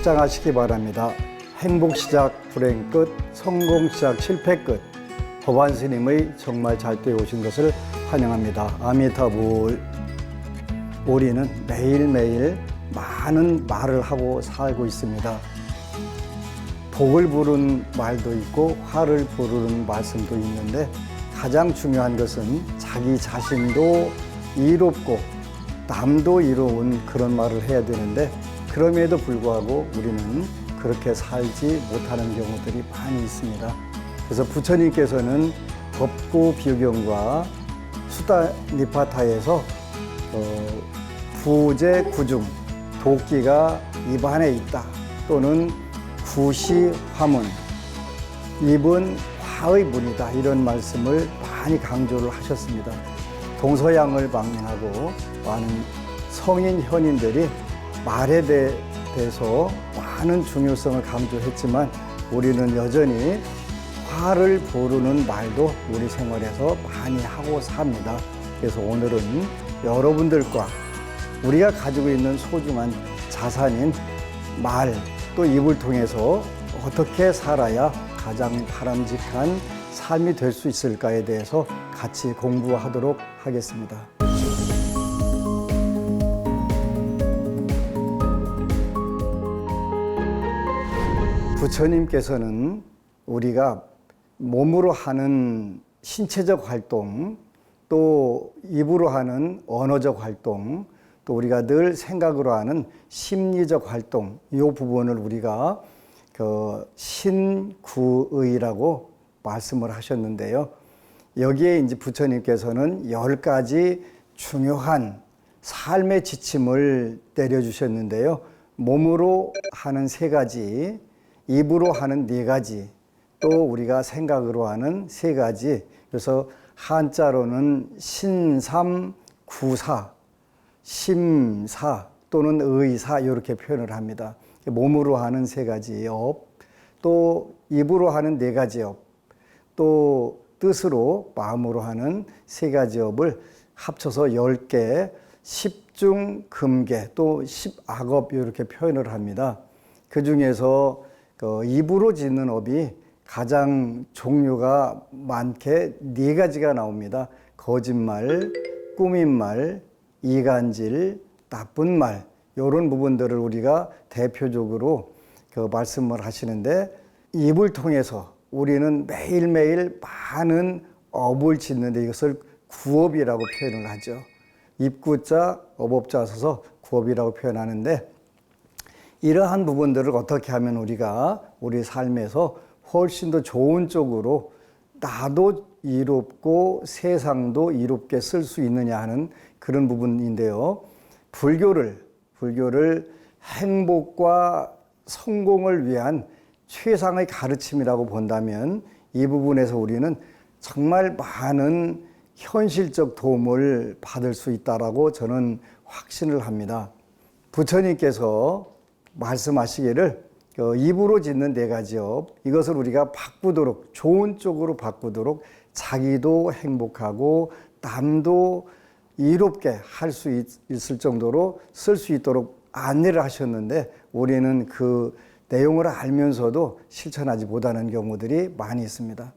확장하시기 바랍니다. 행복 시작 불행 끝, 성공 시작 실패 끝. 법안 스님의 정말 잘 되어 오신 것을 환영합니다. 아미타불. 우리는 매일매일 많은 말을 하고 살고 있습니다. 복을 부르는 말도 있고 화를 부르는 말씀도 있는데 가장 중요한 것은 자기 자신도 이롭고 남도 이로운 그런 말을 해야 되는데 그럼에도 불구하고 우리는 그렇게 살지 못하는 경우들이 많이 있습니다. 그래서 부처님께서는 법구 비유경과 수다 니파타에서 부재 구중, 도끼가 입안에 있다 또는 구시 화문, 입은 화의 문이다 이런 말씀을 많이 강조를 하셨습니다. 동서양을 방문하고 많은 성인 현인들이 말에 대해서 많은 중요성을 강조했지만 우리는 여전히 화를 부르는 말도 우리 생활에서 많이 하고 삽니다. 그래서 오늘은 여러분들과 우리가 가지고 있는 소중한 자산인 말, 또 입을 통해서 어떻게 살아야 가장 바람직한 삶이 될 수 있을까에 대해서 같이 공부하도록 하겠습니다. 부처님께서는 우리가 몸으로 하는 신체적 활동, 또 입으로 하는 언어적 활동, 또 우리가 늘 생각으로 하는 심리적 활동, 이 부분을 우리가 신구의라고 말씀을 하셨는데요. 여기에 이제 부처님께서는 10가지 중요한 삶의 지침을 내려주셨는데요. 몸으로 하는 3가지, 입으로 하는 4가지, 또 우리가 생각으로 하는 3가지. 그래서 한자로는 신삼구사, 심사 또는 의사 이렇게 표현을 합니다. 몸으로 하는 3가지 업, 또 입으로 하는 4가지 업, 또 뜻으로 마음으로 하는 3가지 업을 합쳐서 10개, 10중금계 또 10악업 이렇게 표현을 합니다. 그 중에서 입으로 짓는 업이 가장 종류가 많게 4가지가 나옵니다. 거짓말, 꾸민말, 이간질, 나쁜 말 이런 부분들을 우리가 대표적으로 말씀을 하시는데 입을 통해서 우리는 매일매일 많은 업을 짓는데 이것을 구업이라고 표현을 하죠. 입구자, 업업자 써서 구업이라고 표현하는데 이러한 부분들을 어떻게 하면 우리가 우리 삶에서 훨씬 더 좋은 쪽으로 나도 이롭고 세상도 이롭게 쓸 수 있느냐 하는 그런 부분인데요. 불교를 행복과 성공을 위한 최상의 가르침이라고 본다면 이 부분에서 우리는 정말 많은 현실적 도움을 받을 수 있다라고 저는 확신을 합니다. 부처님께서 말씀하시기를 입으로 짓는 4가지 업, 이것을 우리가 바꾸도록, 좋은 쪽으로 바꾸도록 자기도 행복하고 남도 이롭게 할 수 있을 정도로 쓸 수 있도록 안내를 하셨는데 우리는 그 내용을 알면서도 실천하지 못하는 경우들이 많이 있습니다.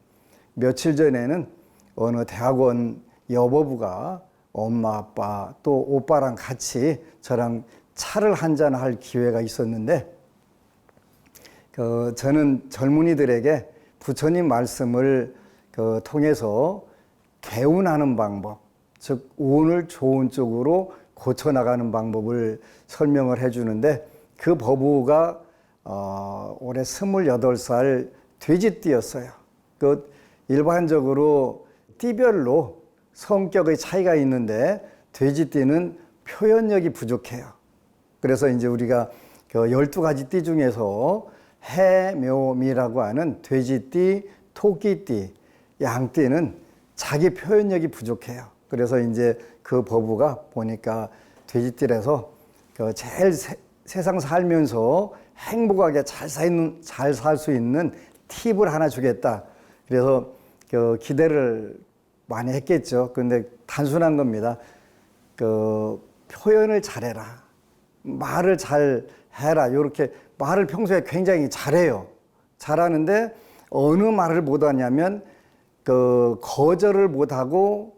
며칠 전에는 어느 대학원 여보부가 엄마, 아빠 또 오빠랑 같이 저랑 차를 한잔할 기회가 있었는데 저는 젊은이들에게 부처님 말씀을 통해서 개운하는 방법, 즉 운을 좋은 쪽으로 고쳐나가는 방법을 설명을 해주는데 그 법우가 올해 28살 돼지띠였어요. 일반적으로 띠별로 성격의 차이가 있는데 돼지띠는 표현력이 부족해요. 그래서 이제 우리가 12가지 띠 중에서 해묘미라고 하는 돼지띠, 토끼띠, 양띠는 자기 표현력이 부족해요. 그래서 이제 그 법우가 보니까 돼지띠라서 제일 세상 살면서 행복하게 잘 살 수 있는 팁을 하나 주겠다. 그래서 기대를 많이 했겠죠. 근데 단순한 겁니다. 표현을 잘해라. 말을 잘 해라. 이렇게 말을 평소에 굉장히 잘해요. 잘하는데 어느 말을 못하냐면 거절을 못하고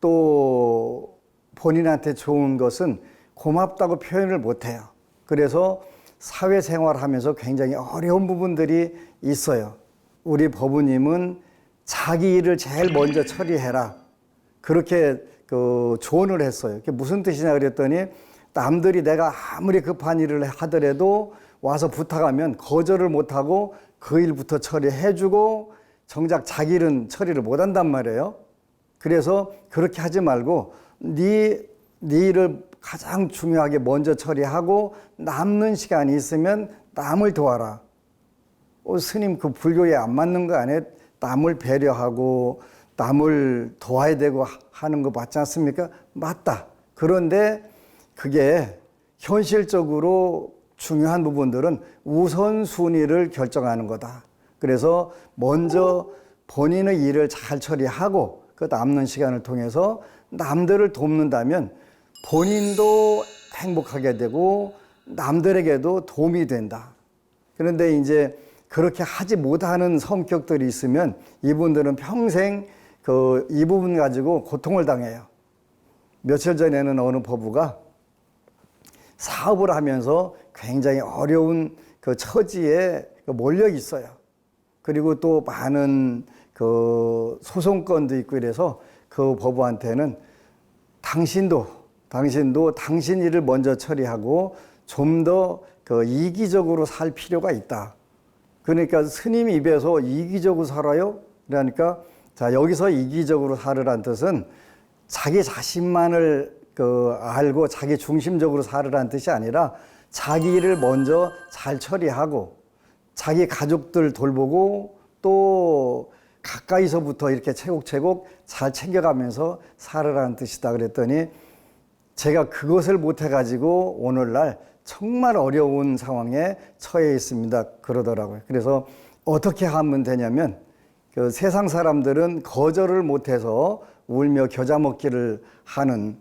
또 본인한테 좋은 것은 고맙다고 표현을 못해요. 그래서 사회생활하면서 굉장히 어려운 부분들이 있어요. 우리 법우님은 자기 일을 제일 먼저 처리해라. 그렇게 조언을 했어요. 그게 무슨 뜻이냐 그랬더니 남들이 내가 아무리 급한 일을 하더라도 와서 부탁하면 거절을 못하고 그 일부터 처리해주고 정작 자기 일은 처리를 못한단 말이에요. 그래서 그렇게 하지 말고 네 일을 가장 중요하게 먼저 처리하고 남는 시간이 있으면 남을 도와라. 스님 그 불교에 안 맞는 거 아니에요? 남을 배려하고 남을 도와야 되고 하는 거 맞지 않습니까? 맞다. 그런데 그게 현실적으로 중요한 부분들은 우선순위를 결정하는 거다. 그래서 먼저 본인의 일을 잘 처리하고 그 남는 시간을 통해서 남들을 돕는다면 본인도 행복하게 되고 남들에게도 도움이 된다. 그런데 이제 그렇게 하지 못하는 성격들이 있으면 이분들은 평생 이 부분 가지고 고통을 당해요. 며칠 전에는 어느 법우가 사업을 하면서 굉장히 어려운 그 처지에 몰려 있어요. 그리고 또 많은 소송건도 있고 이래서 그 법우한테는 당신도 당신 일을 먼저 처리하고 좀 더 이기적으로 살 필요가 있다. 그러니까 스님 입에서 이기적으로 살아요? 그러니까 자, 여기서 이기적으로 살으란 뜻은 자기 자신만을 알고 자기 중심적으로 살으란 뜻이 아니라 자기 일을 먼저 잘 처리하고 자기 가족들 돌보고 또 가까이서부터 이렇게 차곡차곡 잘 챙겨가면서 살으라는 뜻이다 그랬더니 제가 그것을 못해가지고 오늘날 정말 어려운 상황에 처해 있습니다 그러더라고요. 그래서 어떻게 하면 되냐면 세상 사람들은 거절을 못해서 울며 겨자 먹기를 하는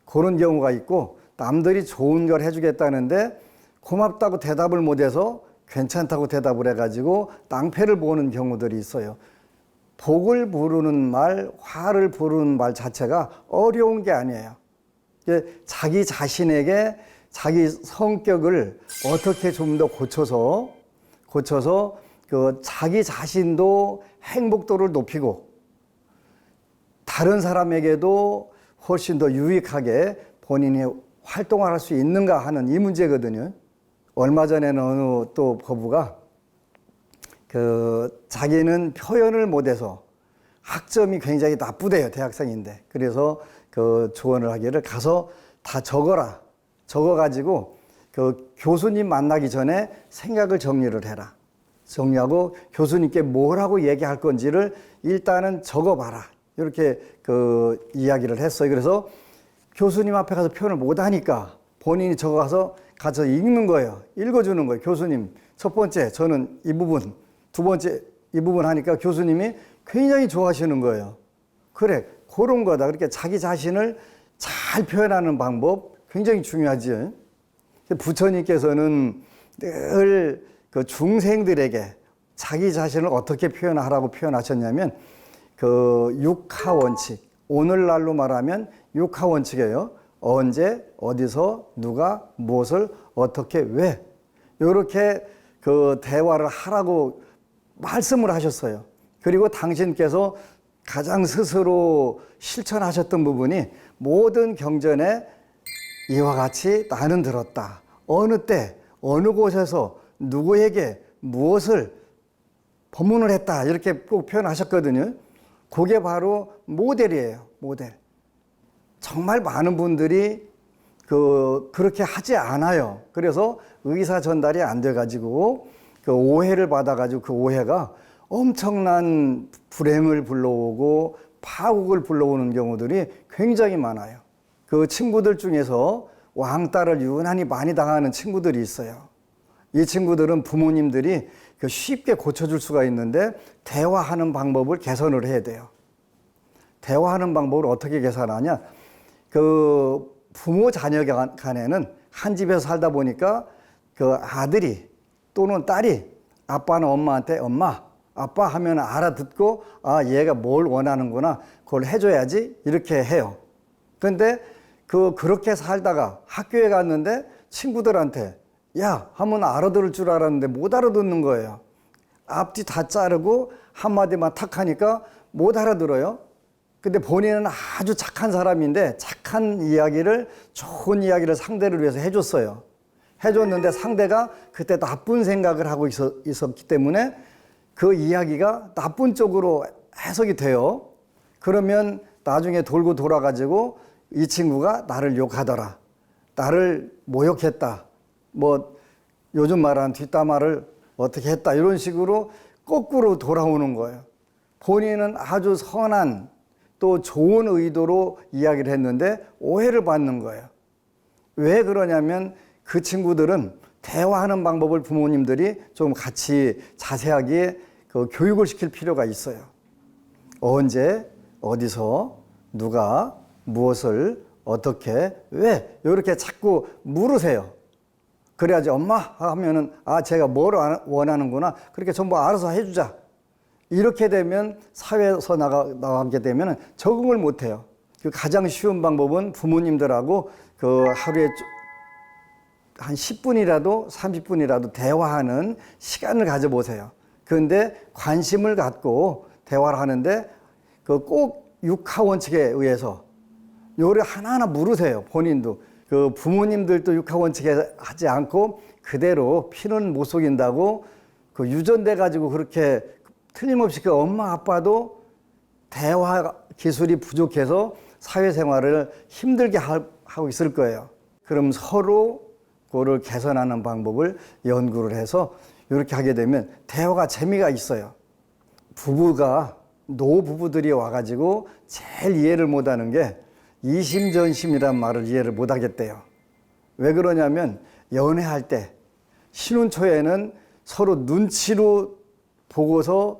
그런 경우가 있고 남들이 좋은 걸 해주겠다는데 고맙다고 대답을 못해서 괜찮다고 대답을 해가지고 낭패를 보는 경우들이 있어요. 복을 부르는 말, 화를 부르는 말 자체가 어려운 게 아니에요. 자기 자신에게 자기 성격을 어떻게 좀 더 고쳐서 자기 자신도 행복도를 높이고 다른 사람에게도 훨씬 더 유익하게 본인이 활동을 할 수 있는가 하는 이 문제거든요. 얼마 전에는 어느 또 법우가 자기는 표현을 못해서 학점이 굉장히 나쁘대요. 대학생인데. 그래서 조언을 하기를 가서 다 적어라. 적어가지고 교수님 만나기 전에 생각을 정리를 해라. 정리하고 교수님께 뭐라고 얘기할 건지를 일단은 적어봐라. 이렇게 이야기를 했어요. 그래서 교수님 앞에 가서 표현을 못하니까 본인이 적어가서 가서 읽는 거예요. 읽어주는 거예요. 교수님, 첫 번째 저는 이 부분, 두 번째 이 부분 하니까 교수님이 굉장히 좋아하시는 거예요. 그래, 그런 거다. 그렇게 자기 자신을 잘 표현하는 방법 굉장히 중요하지. 부처님께서는 늘 중생들에게 자기 자신을 어떻게 표현하라고 표현하셨냐면 육하 원칙, 오늘날로 말하면 육하 원칙이에요. 언제, 어디서, 누가, 무엇을, 어떻게, 왜 이렇게 대화를 하라고 말씀을 하셨어요. 그리고 당신께서 가장 스스로 실천하셨던 부분이 모든 경전에 이와 같이 나는 들었다. 어느 때, 어느 곳에서 누구에게 무엇을 법문을 했다. 이렇게 꼭 표현하셨거든요. 그게 바로 모델이에요. 모델. 정말 많은 분들이 그렇게 하지 않아요. 그래서 의사 전달이 안 돼가지고 오해를 받아가지고 그 오해가 엄청난 불행을 불러오고 파국을 불러오는 경우들이 굉장히 많아요. 그 친구들 중에서 왕따를 유난히 많이 당하는 친구들이 있어요. 이 친구들은 부모님들이 쉽게 고쳐줄 수가 있는데 대화하는 방법을 개선을 해야 돼요. 대화하는 방법을 어떻게 개선하냐? 부모 자녀 간에는 한 집에서 살다 보니까 아들이 또는 딸이 아빠는 엄마한테 엄마, 아빠 하면 알아듣고 아, 얘가 뭘 원하는구나. 그걸 해줘야지. 이렇게 해요. 그런데 그렇게 살다가 학교에 갔는데 친구들한테 야 하면 알아들을 줄 알았는데 못 알아듣는 거예요. 앞뒤 다 자르고 한마디만 탁 하니까 못 알아들어요. 근데 본인은 아주 착한 사람인데 착한 이야기를, 좋은 이야기를 상대를 위해서 해줬어요. 해줬는데 상대가 그때 나쁜 생각을 하고 있었기 때문에 그 이야기가 나쁜 쪽으로 해석이 돼요. 그러면 나중에 돌고 돌아가지고 이 친구가 나를 욕하더라. 나를 모욕했다. 뭐 요즘 말하는 뒷담화를 어떻게 했다. 이런 식으로 거꾸로 돌아오는 거예요. 본인은 아주 선한 또 좋은 의도로 이야기를 했는데 오해를 받는 거예요. 왜 그러냐면 그 친구들은 대화하는 방법을 부모님들이 좀 같이 자세하게 교육을 시킬 필요가 있어요. 언제, 어디서, 누가, 무엇을, 어떻게, 왜 이렇게 자꾸 물으세요. 그래야지 엄마 하면은 아 제가 뭘 원하는구나. 그렇게 전부 알아서 해주자. 이렇게 되면 사회에서 나가게 되면 적응을 못해요. 그 가장 쉬운 방법은 부모님들하고 하루에 한 10분이라도 30분이라도 대화하는 시간을 가져보세요. 그런데 관심을 갖고 대화를 하는데 꼭 육하원칙에 의해서 요를 하나하나 물으세요. 본인도. 부모님들도 육하원칙에 하지 않고 그대로 피는 못 속인다고 유전돼 가지고 그렇게 틀림없이 엄마 아빠도 대화 기술이 부족해서 사회생활을 힘들게 하고 있을 거예요. 그럼 서로 그거를 개선하는 방법을 연구를 해서 이렇게 하게 되면 대화가 재미가 있어요. 노부부들이 와가지고 제일 이해를 못하는 게 이심전심이란 말을 이해를 못하겠대요. 왜 그러냐면 연애할 때 신혼 초에는 서로 눈치로 보고서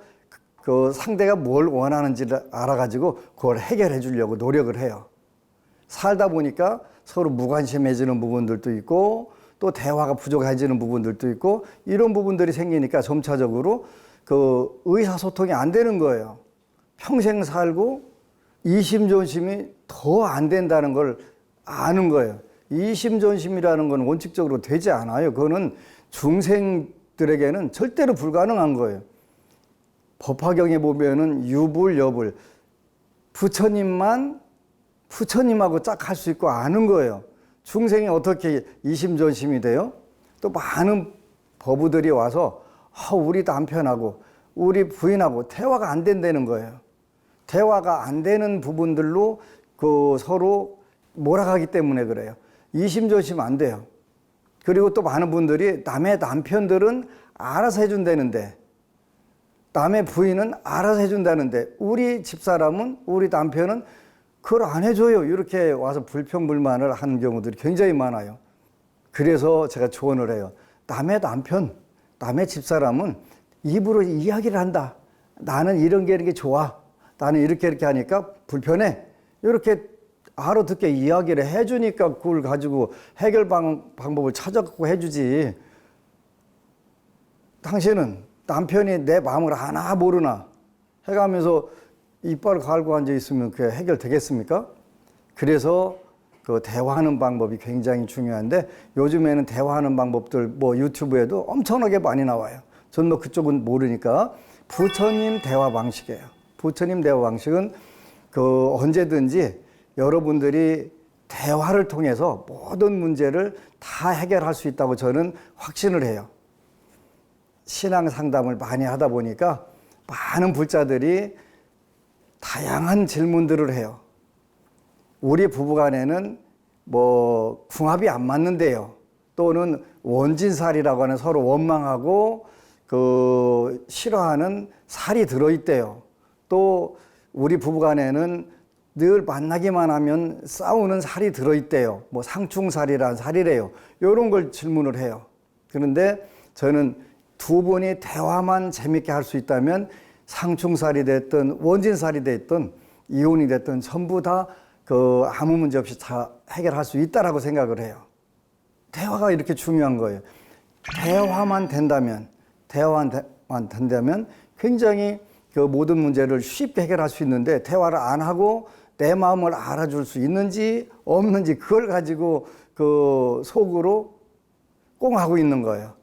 그 상대가 뭘 원하는지를 알아가지고 그걸 해결해 주려고 노력을 해요. 살다 보니까 서로 무관심해지는 부분들도 있고 또 대화가 부족해지는 부분들도 있고 이런 부분들이 생기니까 점차적으로 의사소통이 안 되는 거예요. 평생 살고 이심전심이 더 안 된다는 걸 아는 거예요. 이심전심이라는 건 원칙적으로 되지 않아요. 그거는 중생들에게는 절대로 불가능한 거예요. 법화경에 보면은 유불, 여불, 부처님하고 짝 할 수 있고 아는 거예요. 중생이 어떻게 이심전심이 돼요? 또 많은 법우들이 와서 우리 남편하고 우리 부인하고 대화가 안 된다는 거예요. 대화가 안 되는 부분들로 서로 몰아가기 때문에 그래요. 이심전심 안 돼요. 그리고 또 많은 분들이 남의 남편들은 알아서 해준다는데 남의 부인은 알아서 해준다는데 우리 집사람은 우리 남편은 그걸 안 해줘요. 이렇게 와서 불평불만을 하는 경우들이 굉장히 많아요. 그래서 제가 조언을 해요. 남의 남편, 남의 집사람은 입으로 이야기를 한다. 나는 이런 게 좋아. 나는 이렇게 하니까 불편해. 이렇게 알아듣게 이야기를 해주니까 그걸 가지고 해결 방법을 찾아갖고 해주지. 당신은 남편이 내 마음을 하나 모르나 해가면서 이빨을 갈고 앉아있으면 그게 해결되겠습니까? 그래서 대화하는 방법이 굉장히 중요한데 요즘에는 대화하는 방법들 유튜브에도 엄청나게 많이 나와요. 저는 그쪽은 모르니까 부처님 대화 방식이에요. 부처님 대화 방식은 언제든지 여러분들이 대화를 통해서 모든 문제를 다 해결할 수 있다고 저는 확신을 해요. 신앙 상담을 많이 하다 보니까 많은 불자들이 다양한 질문들을 해요. 우리 부부간에는 궁합이 안 맞는데요. 또는 원진살이라고 하는 서로 원망하고 싫어하는 살이 들어있대요. 또 우리 부부간에는 늘 만나기만 하면 싸우는 살이 들어있대요. 상충살이란 살이래요. 이런 걸 질문을 해요. 그런데 저는 두 분이 대화만 재밌게 할 수 있다면 상충살이 됐든 원진살이 됐든 이혼이 됐든 전부 다 아무 문제 없이 다 해결할 수 있다라고 생각을 해요. 대화가 이렇게 중요한 거예요. 대화만 된다면 굉장히 그 모든 문제를 쉽게 해결할 수 있는데, 대화를 안 하고 내 마음을 알아줄 수 있는지 없는지 그걸 가지고 그 속으로 꽁하고 있는 거예요.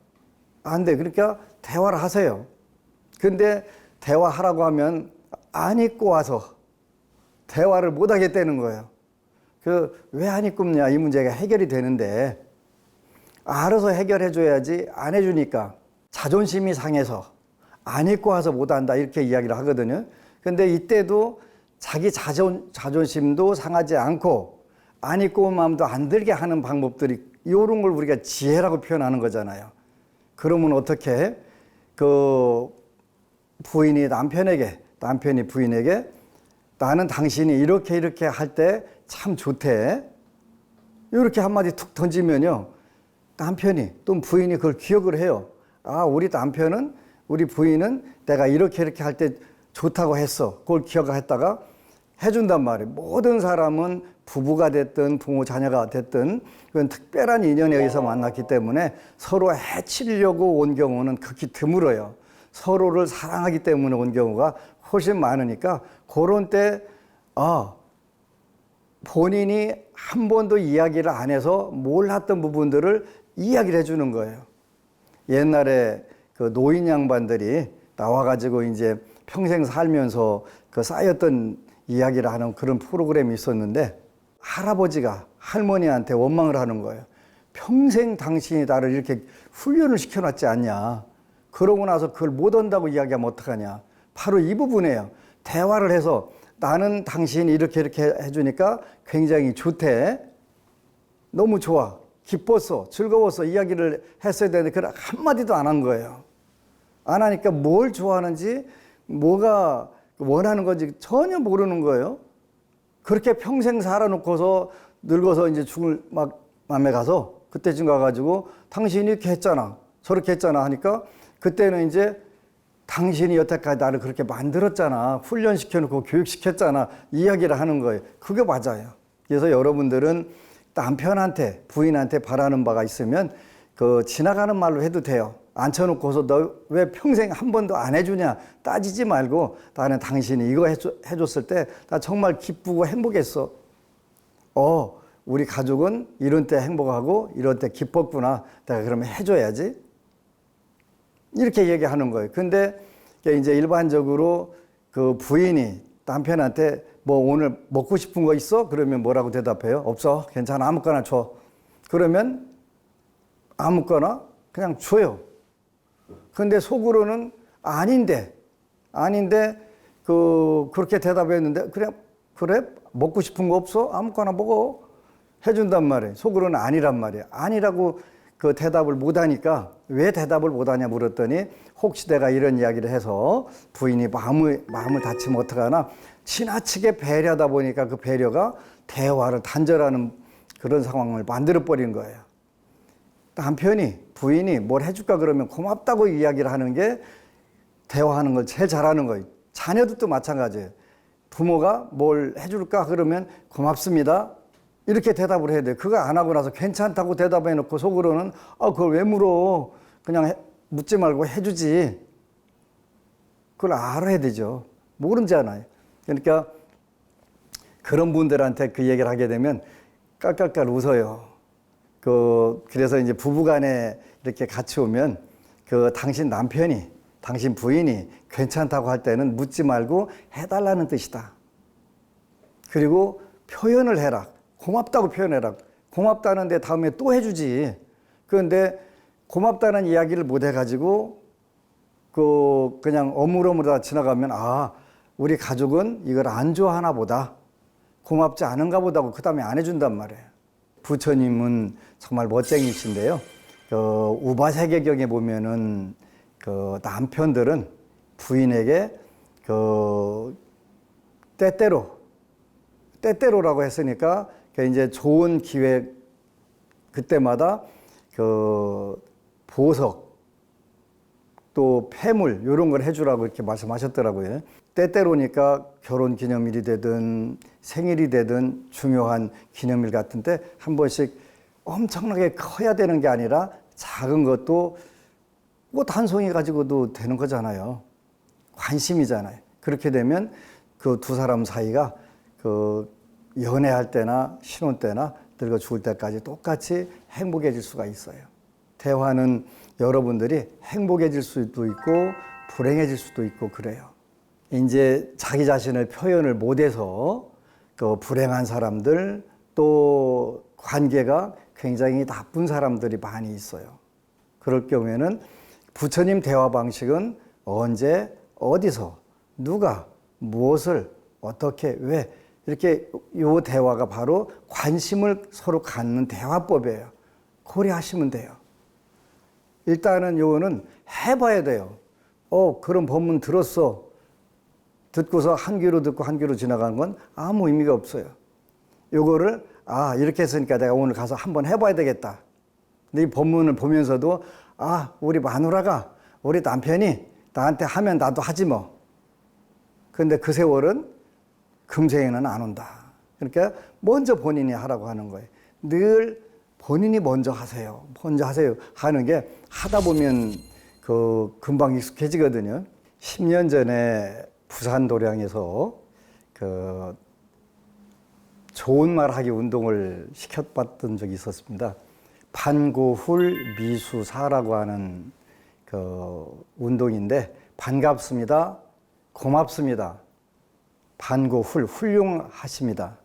안 돼. 그러니까 대화를 하세요. 근데 대화하라고 하면 안 입고 와서 대화를 못 하겠다는 거예요. 왜 안 입고 없냐, 이 문제가 해결이 되는데 알아서 해결해 줘야지. 안 해주니까 자존심이 상해서 안 입고 와서 못 한다, 이렇게 이야기를 하거든요. 근데 이때도 자기 자존심도 상하지 않고 안 입고 온 마음도 안 들게 하는 방법들이, 이런 걸 우리가 지혜라고 표현하는 거잖아요. 그러면 어떻게 그 부인이 남편이 부인에게 나는 당신이 이렇게 할 때 참 좋대, 이렇게 한마디 툭 던지면요, 남편이 또 부인이 그걸 기억을 해요. 아, 우리 부인은 내가 이렇게 할 때 좋다고 했어. 그걸 기억했다가 해준단 말이에요. 모든 사람은 부부가 됐든 부모 자녀가 됐든 그건 특별한 인연에 의해서 만났기 때문에 서로 해치려고 온 경우는 극히 드물어요. 서로를 사랑하기 때문에 온 경우가 훨씬 많으니까, 그런 때 본인이 한 번도 이야기를 안 해서 몰랐던 부분들을 이야기를 해주는 거예요. 옛날에 그 노인 양반들이 나와가지고 이제 평생 살면서 그 쌓였던 이야기를 하는 그런 프로그램이 있었는데, 할아버지가 할머니한테 원망을 하는 거예요. 평생 당신이 나를 이렇게 훈련을 시켜놨지 않냐. 그러고 나서 그걸 못 한다고 이야기하면 어떡하냐. 바로 이 부분이에요. 대화를 해서 나는 당신이 이렇게 해주니까 굉장히 좋대. 너무 좋아. 기뻤어. 즐거웠어. 이야기를 했어야 되는데 그걸 한마디도 안 한 거예요. 안 하니까 뭘 좋아하는지, 뭐가 원하는 건지 전혀 모르는 거예요. 그렇게 평생 살아놓고서 늙어서 이제 죽을 맘에 가서 그때쯤 가가지고 당신이 이렇게 했잖아, 저렇게 했잖아 하니까, 그때는 이제 당신이 여태까지 나를 그렇게 만들었잖아, 훈련시켜놓고 교육시켰잖아, 이야기를 하는 거예요. 그게 맞아요. 그래서 여러분들은 남편한테, 부인한테 바라는 바가 있으면 그 지나가는 말로 해도 돼요. 앉혀놓고서 너 왜 평생 한 번도 안 해주냐 따지지 말고, 나는 당신이 이거 해줬을 때 나 정말 기쁘고 행복했어. 우리 가족은 이런 때 행복하고 이런 때 기뻤구나. 내가 그러면 해줘야지. 이렇게 얘기하는 거예요. 근데 이제 일반적으로 그 부인이 남편한테 뭐 오늘 먹고 싶은 거 있어? 그러면 뭐라고 대답해요? 없어. 괜찮아. 아무거나 줘. 그러면 아무거나 그냥 줘요. 근데 속으로는 아닌데 그렇게 대답했는데, 그래 먹고 싶은 거 없어? 아무거나 먹어. 해준단 말이에요. 속으로는 아니란 말이에요. 아니라고 그 대답을 못하니까, 왜 대답을 못하냐 물었더니, 혹시 내가 이런 이야기를 해서 부인이 마음을 다치면 어떡하나, 지나치게 배려하다 보니까 그 배려가 대화를 단절하는 그런 상황을 만들어버린 거예요. 부인이 뭘 해줄까 그러면 고맙다고 이야기를 하는 게 대화하는 걸 제일 잘하는 거예요. 자녀들도 마찬가지예요. 부모가 뭘 해줄까 그러면 고맙습니다, 이렇게 대답을 해야 돼요. 그거 안 하고 나서 괜찮다고 대답해 놓고 속으로는 그걸 왜 물어, 그냥 묻지 말고 해주지. 그걸 알아야 되죠. 모르잖아요. 그러니까 그런 분들한테 그 얘기를 하게 되면 깔깔깔 웃어요. 그래서 이제 부부간에 이렇게 같이 오면 당신 남편이, 당신 부인이 괜찮다고 할 때는 묻지 말고 해달라는 뜻이다. 그리고 표현을 해라. 고맙다고 표현해라. 고맙다는데 다음에 또 해주지. 그런데 고맙다는 이야기를 못 해가지고 그냥 어물어물하다 지나가면, 우리 가족은 이걸 안 좋아하나 보다, 고맙지 않은가 보다 하고 그 다음에 안 해준단 말이에요. 부처님은 정말 멋쟁이신데요. 우바세계경에 보면은 남편들은 부인에게 때때로라고 했으니까 이제 좋은 기회 그때마다 보석 또 폐물 이런 걸 해주라고 이렇게 말씀하셨더라고요. 때때로니까 결혼 기념일이 되든 생일이 되든 중요한 기념일 같은데 한 번씩 엄청나게 커야 되는 게 아니라 작은 것도 뭐 단송이 가지고도 되는 거잖아요. 관심이잖아요. 그렇게 되면 그 두 사람 사이가 그 연애할 때나 신혼 때나 늙어 죽을 때까지 똑같이 행복해질 수가 있어요. 대화는 여러분들이 행복해질 수도 있고 불행해질 수도 있고 그래요. 이제 자기 자신을 표현을 못해서 그 불행한 사람들 또 관계가 굉장히 나쁜 사람들이 많이 있어요. 그럴 경우에는 부처님 대화 방식은 언제 어디서 누가 무엇을 어떻게 왜 이렇게 요 대화가 바로 관심을 서로 갖는 대화법이에요. 고려하시면 돼요. 일단은 요거는 해봐야 돼요. 그런 법문 들었어. 듣고서 한 귀로 듣고 한 귀로 지나가는 건 아무 의미가 없어요. 요거를 이렇게 했으니까 내가 오늘 가서 한번 해봐야 되겠다. 근데 이 법문을 보면서도 우리 마누라가 우리 남편이 나한테 하면 나도 하지 뭐. 근데 그 세월은 금생에는 안 온다. 그러니까 먼저 본인이 하라고 하는 거예요. 늘 본인이 먼저 하세요. 먼저 하세요. 하는 게 하다 보면 그 금방 익숙해지거든요. 10년 전에 부산 도량에서 그 좋은 말 하기 운동을 시켜봤던 적이 있었습니다. 반고훌 미수사라고 하는 그 운동인데 반갑습니다. 고맙습니다. 반고훌 훌륭하십니다.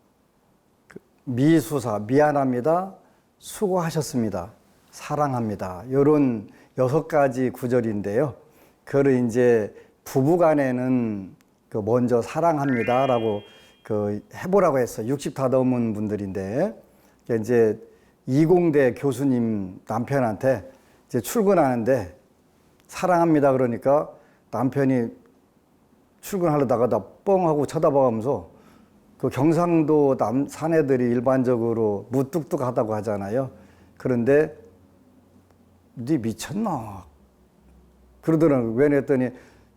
미수사 미안합니다. 수고하셨습니다. 사랑합니다. 이런 6가지 구절인데요. 그걸 이제 부부간에는 그 먼저 사랑합니다라고 그 해보라고 했어요. 60 다 넘은 분들인데 이제 이공대 교수님 남편한테 이제 출근하는데 사랑합니다 그러니까 남편이 출근하려다가 나 뻥 하고 쳐다봐가면서 그 경상도 사내들이 일반적으로 무뚝뚝하다고 하잖아요. 그런데 네 미쳤나? 그러더라고요. 왜 그랬더니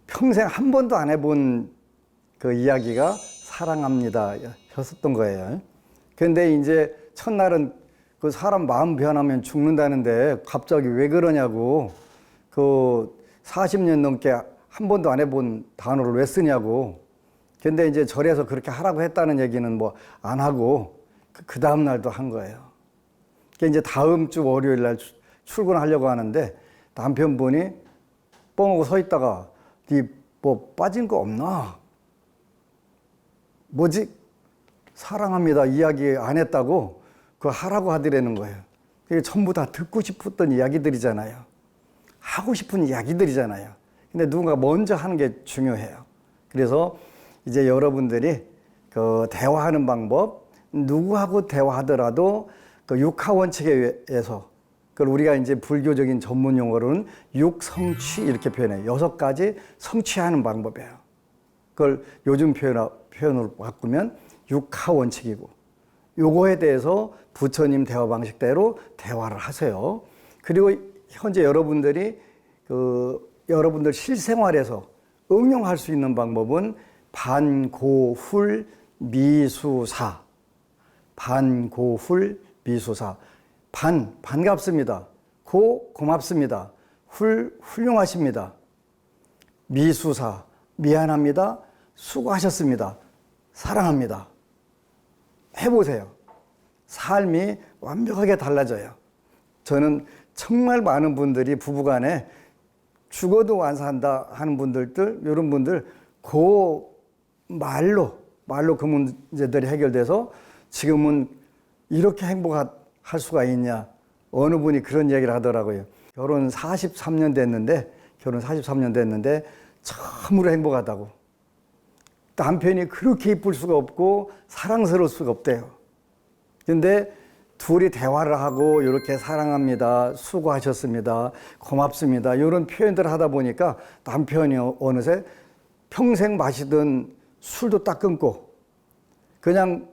평생 한 번도 안 해본 그 이야기가 사랑합니다 였었던 거예요. 그런데 이제 첫날은 그 사람 마음 변하면 죽는다는데 갑자기 왜 그러냐고 그 40년 넘게 한 번도 안 해본 단어를 왜 쓰냐고. 근데 이제 절에서 그렇게 하라고 했다는 얘기는 뭐 안 하고 그 다음 날도 한 거예요. 그러니까 이제 다음 주 월요일 날 출근하려고 하는데 남편분이 뻥하고 서 있다가 네 뭐 빠진 거 없나? 뭐지? 사랑합니다 이야기 안 했다고 그거 하라고 하더라는 거예요. 그게 전부 다 듣고 싶었던 이야기들이잖아요. 하고 싶은 이야기들이잖아요. 근데 누군가 먼저 하는 게 중요해요. 그래서 이제 여러분들이 그 대화하는 방법, 누구하고 대화하더라도 그 육하 원칙에 의해서 그걸 우리가 이제 불교적인 전문 용어로는 육성취 이렇게 표현해요. 6가지 성취하는 방법이에요. 그걸 요즘 표현으로 바꾸면 육하 원칙이고 요거에 대해서 부처님 대화 방식대로 대화를 하세요. 그리고 현재 여러분들이 여러분들 실생활에서 응용할 수 있는 방법은 반고훌 미수사. 반고훌 미수사. 반갑습니다. 고맙습니다. 훌륭하십니다. 미수사 미안합니다. 수고하셨습니다. 사랑합니다. 해보세요. 삶이 완벽하게 달라져요. 저는 정말 많은 분들이 부부간에 죽어도 안 산다 하는 분들들, 이런 분들 그 말로 그 문제들이 해결돼서 지금은 이렇게 행복할 수가 있냐. 어느 분이 그런 얘기를 하더라고요. 결혼 43년 됐는데 참으로 행복하다고. 남편이 그렇게 이쁠 수가 없고 사랑스러울 수가 없대요. 근데 둘이 대화를 하고 이렇게 사랑합니다, 수고하셨습니다, 고맙습니다 이런 표현들을 하다 보니까 남편이 어느새 평생 마시던 술도 딱 끊고 그냥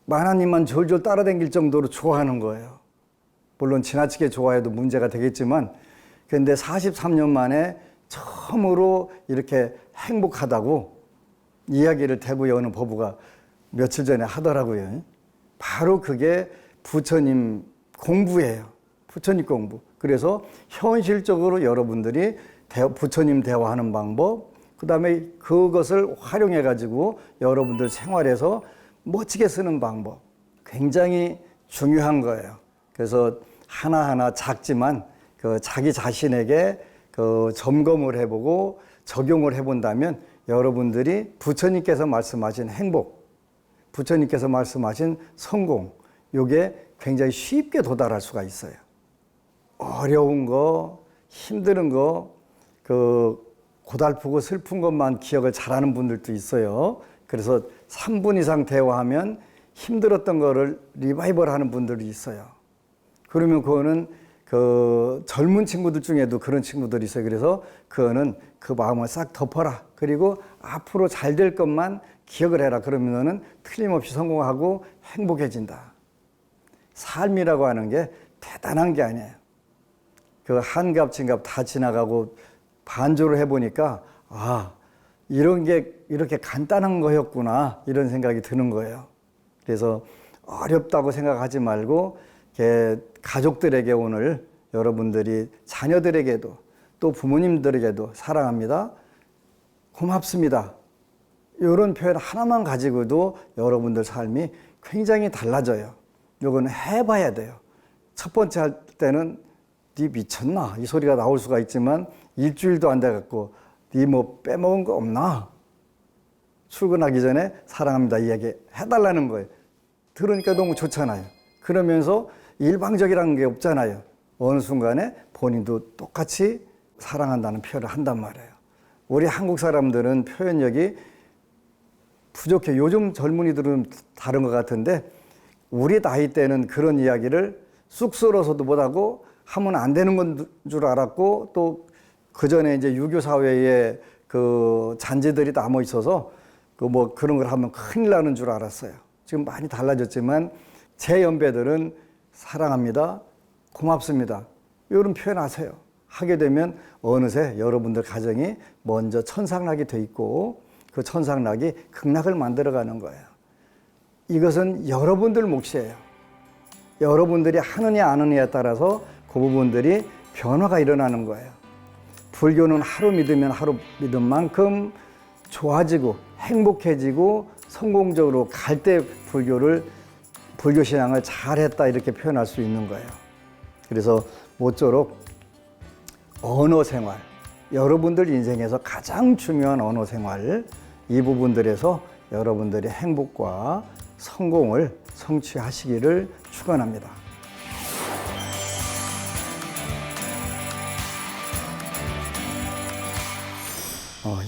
만화님만 졸졸 따라다닐 정도로 좋아하는 거예요. 물론 지나치게 좋아해도 문제가 되겠지만 근데 43년 만에 처음으로 이렇게 행복하다고 이야기를 대구 여는 부부가 며칠 전에 하더라고요. 바로 그게 부처님 공부예요. 부처님 공부. 그래서 현실적으로 여러분들이 부처님 대화하는 방법, 그 다음에 그것을 활용해 가지고 여러분들 생활에서 멋지게 쓰는 방법, 굉장히 중요한 거예요. 그래서 하나하나 작지만 그 자기 자신에게 그 점검을 해보고 적용을 해본다면 여러분들이 부처님께서 말씀하신 행복, 부처님께서 말씀하신 성공, 요게 굉장히 쉽게 도달할 수가 있어요. 어려운 거, 힘든 거, 고달프고 슬픈 것만 기억을 잘하는 분들도 있어요. 그래서 3분 이상 대화하면 힘들었던 거를 리바이벌 하는 분들이 있어요. 그러면 그거는 젊은 친구들 중에도 그런 친구들이 있어요. 그래서 그거는 그 마음을 싹 덮어라. 그리고 앞으로 잘 될 것만 기억을 해라. 그러면은 틀림없이 성공하고 행복해진다. 삶이라고 하는 게 대단한 게 아니에요. 한갑, 진갑 다 지나가고 반조를 해보니까, 이런 게 이렇게 간단한 거였구나. 이런 생각이 드는 거예요. 그래서 어렵다고 생각하지 말고, 가족들에게 오늘 여러분들이 자녀들에게도 또 부모님들에게도 사랑합니다. 고맙습니다. 이런 표현 하나만 가지고도 여러분들 삶이 굉장히 달라져요. 이건 해봐야 돼요. 첫 번째 할 때는 네 미쳤나? 이 소리가 나올 수가 있지만 일주일도 안 돼갖고 네 뭐 빼먹은 거 없나? 출근하기 전에 사랑합니다 이야기 해달라는 거예요. 들으니까 너무 좋잖아요. 그러면서 일방적이라는 게 없잖아요. 어느 순간에 본인도 똑같이 사랑한다는 표현을 한단 말이에요. 우리 한국 사람들은 표현력이 부족해. 요즘 젊은이들은 다른 것 같은데 우리 나이 때는 그런 이야기를 쑥스러워서도 못하고 하면 안 되는 건 줄 알았고 또 그 전에 이제 유교 사회에 잔재들이 남아 있어서 뭐 그런 걸 하면 큰일 나는 줄 알았어요. 지금 많이 달라졌지만 제 연배들은 사랑합니다, 고맙습니다 이런 표현 하세요. 하게 되면 어느새 여러분들 가정이 먼저 천상락이 돼 있고 그 천상락이 극락을 만들어가는 거예요. 이것은 여러분들 몫이에요. 여러분들이 하느냐 안 하느냐에 따라서 그 부분들이 변화가 일어나는 거예요. 불교는 하루 믿으면 하루 믿은 만큼 좋아지고 행복해지고 성공적으로 갈 때 불교 신앙을 잘했다 이렇게 표현할 수 있는 거예요. 그래서 모쪼록 언어 생활, 여러분들 인생에서 가장 중요한 언어 생활, 이 부분들에서 여러분들의 행복과 성공을 성취하시기를 축원합니다.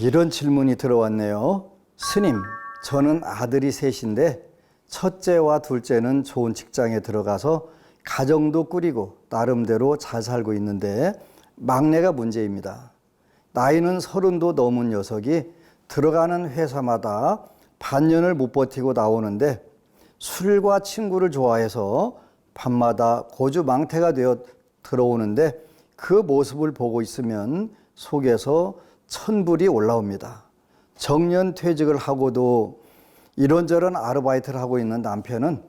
이런 질문이 들어왔네요. 스님, 저는 아들이 셋인데 첫째와 둘째는 좋은 직장에 들어가서 가정도 꾸리고 나름대로 잘 살고 있는데 막내가 문제입니다. 나이는 30도 넘은 녀석이 들어가는 회사마다 반년을 못 버티고 나오는데 술과 친구를 좋아해서 밤마다 고주망태가 되어 들어오는데 그 모습을 보고 있으면 속에서 천불이 올라옵니다. 정년 퇴직을 하고도 이런저런 아르바이트를 하고 있는 남편은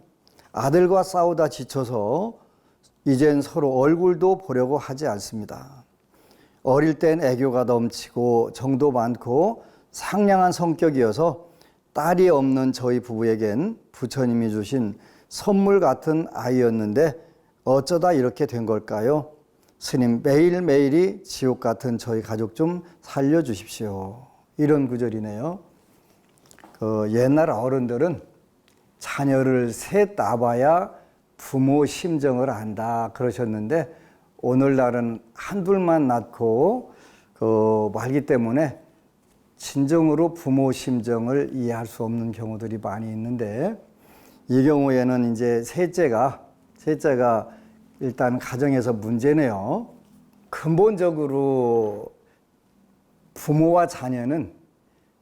아들과 싸우다 지쳐서 이젠 서로 얼굴도 보려고 하지 않습니다. 어릴 땐 애교가 넘치고 정도 많고 상냥한 성격이어서 딸이 없는 저희 부부에겐 부처님이 주신 선물 같은 아이였는데 어쩌다 이렇게 된 걸까요? 스님, 매일매일이 지옥 같은 저희 가족 좀 살려주십시오. 이런 구절이네요. 옛날 어른들은 자녀를 셋 낳아봐야 부모 심정을 안다 그러셨는데 오늘날은 한둘만 낳고 말기 때문에 진정으로 부모 심정을 이해할 수 없는 경우들이 많이 있는데 이 경우에는 이제 셋째가 일단 가정에서 문제네요. 근본적으로 부모와 자녀는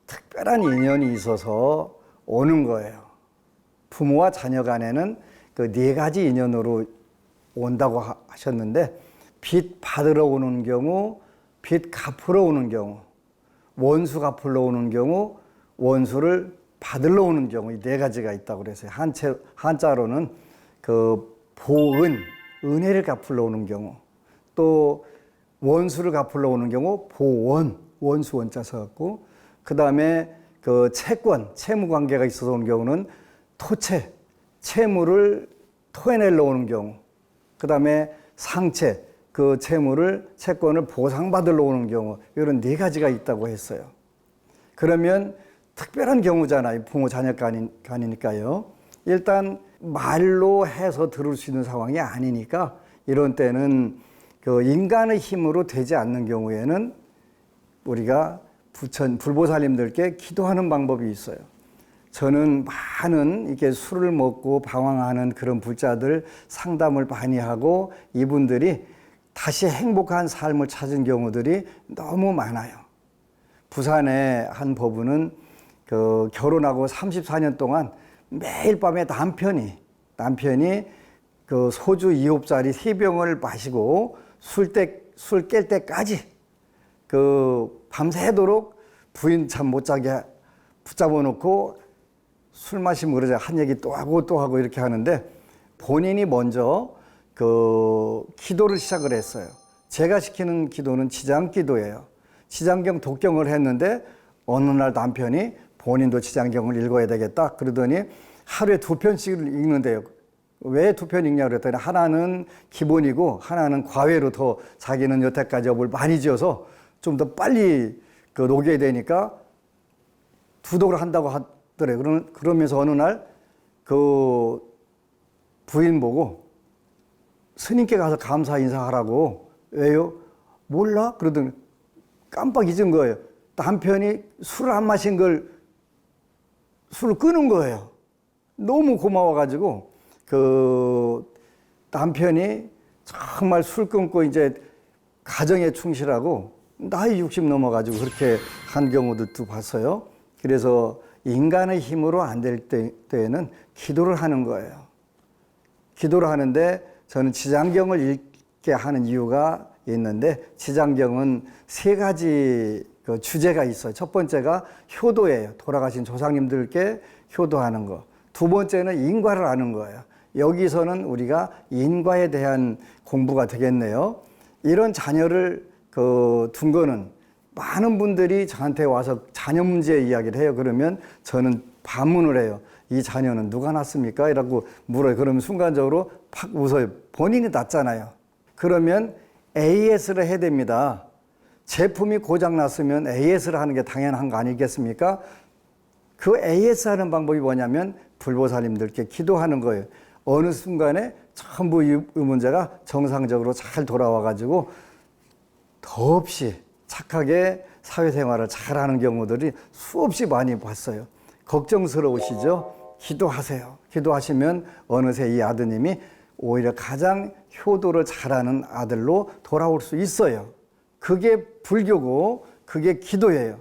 특별한 인연이 있어서 오는 거예요. 부모와 자녀 간에는 그 4가지 인연으로 온다고 하셨는데 빚 받으러 오는 경우, 빚 갚으러 오는 경우, 원수 갚으러 오는 경우, 원수를 받으러 오는 경우 이 4가지가 있다고 그랬어요. 한자로는 보은, 은혜를 갚으러 오는 경우, 또 원수를 갚으러 오는 경우 보원, 원수 원자 써갖고, 그 다음에 그 채권, 채무 관계가 있어서 오는 경우는 토채, 채무를 토해내려 오는 경우, 그 다음에 상채, 그 채무를, 채권을 보상받으러 오는 경우, 이런 네 가지가 있다고 했어요. 그러면 특별한 경우잖아요. 부모 자녀 간이니까요. 일단 말로 해서 들을 수 있는 상황이 아니니까 이런 때는 그 인간의 힘으로 되지 않는 경우에는 우리가 불보살님들께 기도하는 방법이 있어요. 저는 많은 이렇게 술을 먹고 방황하는 그런 불자들 상담을 많이 하고 이분들이 다시 행복한 삶을 찾은 경우들이 너무 많아요. 부산의 한 부부는 그 결혼하고 34년 동안 매일 밤에 남편이 그 소주 2호짜리 3병을 마시고 술 깰 때까지 그 밤새도록 부인 잠 못 자게 붙잡아 놓고 술 마시면 그러자 한 얘기 또 하고 이렇게 하는데 본인이 먼저 그 기도를 시작을 했어요. 제가 시키는 기도는 지장기도예요. 지장경 독경을 했는데 어느 날 남편이 본인도 지장경을 읽어야 되겠다 그러더니 하루에 2편씩을 읽는데요. 왜 2편 읽냐고 그랬더니 하나는 기본이고 하나는 과외로 더 자기는 여태까지 업을 많이 지어서 좀 더 빨리 그 녹여야 되니까 두독을 한다고 하더래요. 그러면서 어느 날 그 부인 보고 스님께 가서 감사 인사하라고. 왜요? 몰라? 그러더니 깜빡 잊은 거예요. 남편이 술을 안 마신 걸 술을 끊은 거예요. 너무 고마워가지고 그 남편이 정말 술 끊고 이제 가정에 충실하고 나이 60 넘어가지고 그렇게 한 경우도 봤어요. 그래서 인간의 힘으로 안 될 때에는 기도를 하는 거예요. 기도를 하는데 저는 지장경을 읽게 하는 이유가 있는데 지장경은 3가지 그 주제가 있어요. 첫 번째가 효도예요. 돌아가신 조상님들께 효도하는 거. 2번째는 인과를 아는 거예요. 여기서는 우리가 인과에 대한 공부가 되겠네요. 이런 자녀를 둔 거는 많은 분들이 저한테 와서 자녀 문제 이야기를 해요. 그러면 저는 반문을 해요. 이 자녀는 누가 낳습니까? 이라고 물어요. 그러면 순간적으로 팍 웃어요. 본인이 낳잖아요. 그러면 AS를 해야 됩니다. 제품이 고장 났으면 AS를 하는 게 당연한 거 아니겠습니까? 그 AS 하는 방법이 뭐냐면 불보살님들께 기도하는 거예요. 어느 순간에 전부 이 문제가 정상적으로 잘 돌아와가지고 더없이 착하게 사회생활을 잘하는 경우들이 수없이 많이 봤어요. 걱정스러우시죠? 기도하세요. 기도하시면 어느새 이 아드님이 오히려 가장 효도를 잘하는 아들로 돌아올 수 있어요. 그게 불교고 그게 기도예요.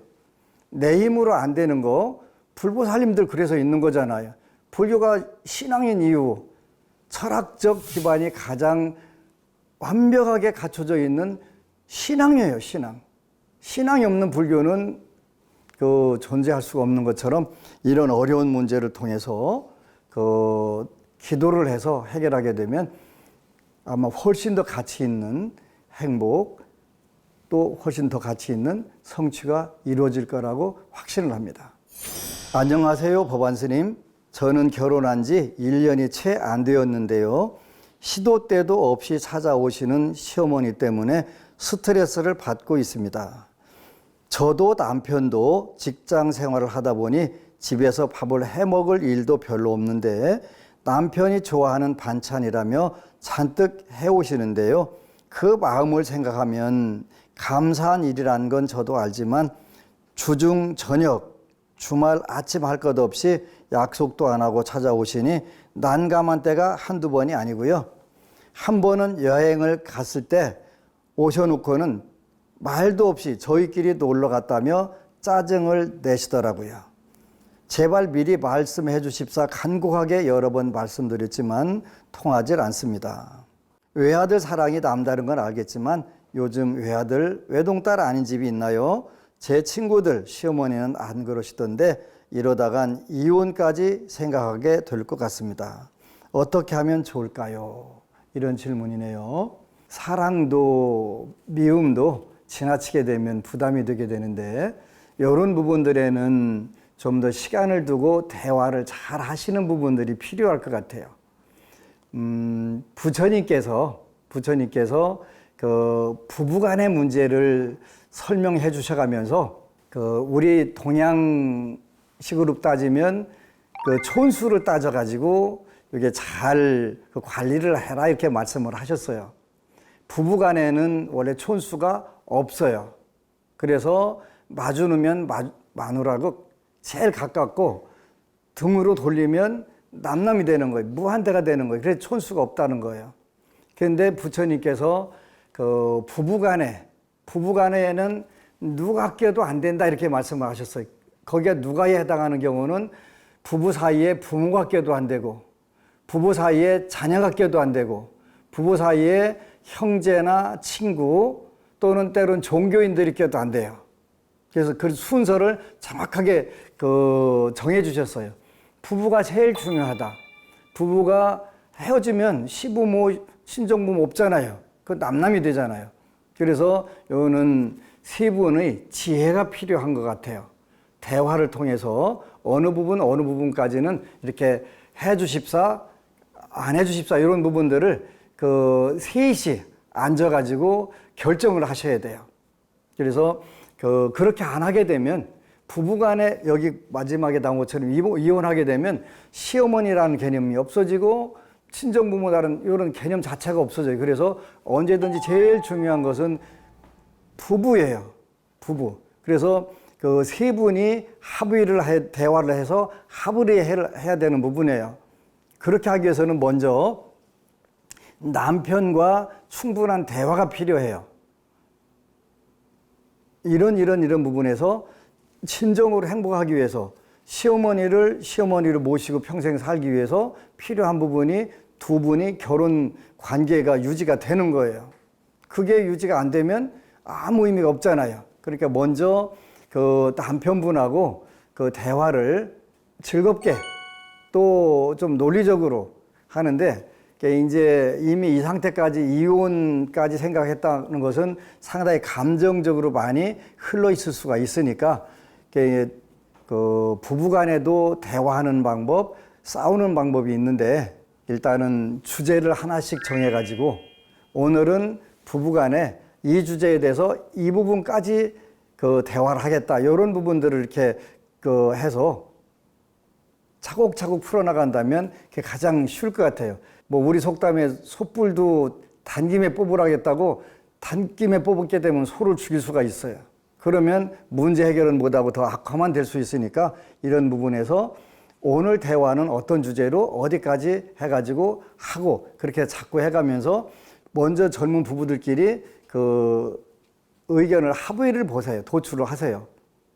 내 힘으로 안 되는 거 불보살님들 그래서 있는 거잖아요. 불교가 신앙인 이유, 철학적 기반이 가장 완벽하게 갖춰져 있는 신앙이에요, 신앙. 신앙이 없는 불교는 존재할 수가 없는 것처럼 이런 어려운 문제를 통해서 기도를 해서 해결하게 되면 아마 훨씬 더 가치 있는 행복, 또 훨씬 더 가치 있는 성취가 이루어질 거라고 확신을 합니다. 안녕하세요, 법안스님. 저는 결혼한 지 1년이 채 안 되었는데요. 시도 때도 없이 찾아오시는 시어머니 때문에 스트레스를 받고 있습니다. 저도 남편도 직장 생활을 하다 보니 집에서 밥을 해먹을 일도 별로 없는데 남편이 좋아하는 반찬이라며 잔뜩 해오시는데요. 그 마음을 생각하면 감사한 일이란 건 저도 알지만 주중 저녁 주말 아침 할 것 없이 약속도 안 하고 찾아오시니 난감한 때가 한두 번이 아니고요. 한 번은 여행을 갔을 때 오셔놓고는 말도 없이 저희끼리 놀러 갔다며 짜증을 내시더라고요. 제발 미리 말씀해 주십사 간곡하게 여러 번 말씀드렸지만 통하질 않습니다. 외아들 사랑이 남다른 건 알겠지만 요즘 외아들 외동딸 아닌 집이 있나요? 제 친구들 시어머니는 안 그러시던데 이러다간 이혼까지 생각하게 될 것 같습니다. 어떻게 하면 좋을까요? 이런 질문이네요. 사랑도 미움도 지나치게 되면 부담이 되게 되는데 이런 부분들에는 좀 더 시간을 두고 대화를 잘 하시는 부분들이 필요할 것 같아요. 부처님께서 그 부부간의 문제를 설명해 주셔가면서 우리 동양식으로 따지면 그 촌수를 따져가지고 이게 잘 그 관리를 해라 이렇게 말씀을 하셨어요. 부부간에는 원래 촌수가 없어요. 그래서 마주누면 마누라고 제일 가깝고 등으로 돌리면 남남이 되는 거예요. 무한대가 되는 거예요. 그래서 촌수가 없다는 거예요. 그런데 부처님께서 그 부부간에는 누가 껴도 안 된다 이렇게 말씀을 하셨어요. 거기에 누가에 해당하는 경우는 부부 사이에 부모가 껴도 안 되고 부부 사이에 자녀가 껴도 안 되고 부부 사이에 형제나 친구 또는 때로는 종교인들이 껴도 안 돼요. 그래서 그 순서를 정확하게 정해 주셨어요. 부부가 제일 중요하다. 부부가 헤어지면 시부모, 친정부모 없잖아요. 그 남남이 되잖아요. 그래서 이거는 세 분의 지혜가 필요한 것 같아요. 대화를 통해서 어느 부분까지는 이렇게 해주십사, 안 해주십사 이런 부분들을 셋이 앉아가지고 결정을 하셔야 돼요. 그래서 그렇게 안 하게 되면 부부간에 여기 마지막에 나온 것처럼 이혼하게 되면 시어머니라는 개념이 없어지고 친정부모라는 이런 개념 자체가 없어져요. 그래서 언제든지 제일 중요한 것은 부부예요. 부부. 그래서 그 세 분이 대화를 해서 합의를 해야 되는 부분이에요. 그렇게 하기 위해서는 먼저 남편과 충분한 대화가 필요해요. 이런 부분에서 친정으로 행복하기 위해서 시어머니를 모시고 평생 살기 위해서 필요한 부분이 두 분이 결혼 관계가 유지가 되는 거예요. 그게 유지가 안 되면 아무 의미가 없잖아요. 그러니까 먼저 그 남편분하고 그 대화를 즐겁게 또 좀 논리적으로 하는데 이제 이미 이 상태까지 이혼까지 생각했다는 것은 상당히 감정적으로 많이 흘러 있을 수가 있으니까 그 부부간에도 대화하는 방법, 싸우는 방법이 있는데 일단은 주제를 하나씩 정해가지고 오늘은 부부간에 이 주제에 대해서 이 부분까지 그 대화를 하겠다 이런 부분들을 이렇게 해서 차곡차곡 풀어나간다면 그게 가장 쉬울 것 같아요. 뭐 우리 속담에 솥불도 단김에 뽑으라겠다고 단김에 뽑게 되면 소를 죽일 수가 있어요. 그러면 문제 해결은 못하고 더 악화만 될 수 있으니까 이런 부분에서 오늘 대화는 어떤 주제로 어디까지 해가지고 하고 그렇게 자꾸 해가면서 먼저 젊은 부부들끼리 그 의견을 합의를 보세요. 도출을 하세요.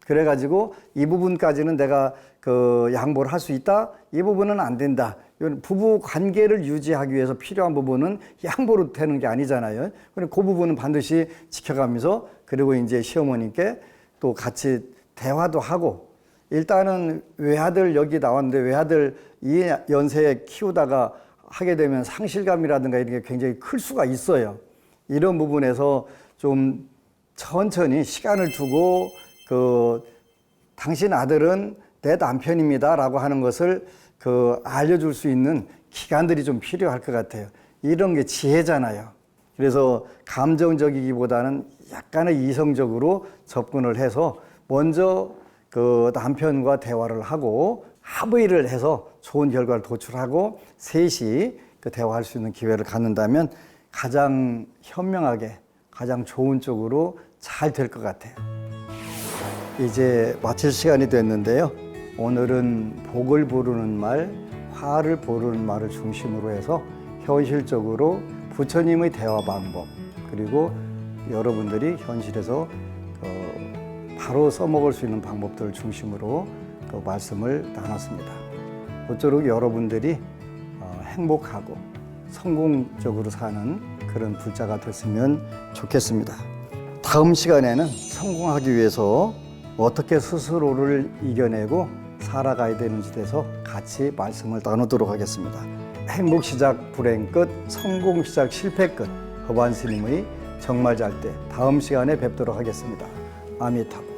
그래가지고 이 부분까지는 내가 그 양보를 할 수 있다. 이 부분은 안 된다. 부부 관계를 유지하기 위해서 필요한 부분은 양보로 되는 게 아니잖아요. 그 부분은 반드시 지켜가면서 그리고 이제 시어머님께 또 같이 대화도 하고 일단은 외아들 여기 나왔는데 외아들 이 연세에 키우다가 하게 되면 상실감이라든가 이런 게 굉장히 클 수가 있어요. 이런 부분에서 좀 천천히 시간을 두고 당신 아들은 내 남편입니다 라고 하는 것을 알려줄 수 있는 기간들이 좀 필요할 것 같아요. 이런 게 지혜잖아요. 그래서 감정적이기보다는 약간의 이성적으로 접근을 해서 먼저 그 남편과 대화를 하고 합의를 해서 좋은 결과를 도출하고 셋이 대화할 수 있는 기회를 갖는다면 가장 현명하게 가장 좋은 쪽으로 잘 될 것 같아요. 이제 마칠 시간이 됐는데요. 오늘은 복을 부르는 말, 화를 부르는 말을 중심으로 해서 현실적으로 부처님의 대화 방법 그리고 여러분들이 현실에서 바로 써먹을 수 있는 방법들을 중심으로 말씀을 나눴습니다. 모쪼록 여러분들이 행복하고 성공적으로 사는 그런 불자가 됐으면 좋겠습니다. 다음 시간에는 성공하기 위해서 어떻게 스스로를 이겨내고 살아가야 되는지 대해서 같이 말씀을 나누도록 하겠습니다. 행복 시작 불행 끝, 성공 시작 실패 끝, 허반 스님의 정말 잘 때 다음 시간에 뵙도록 하겠습니다. 아미타불.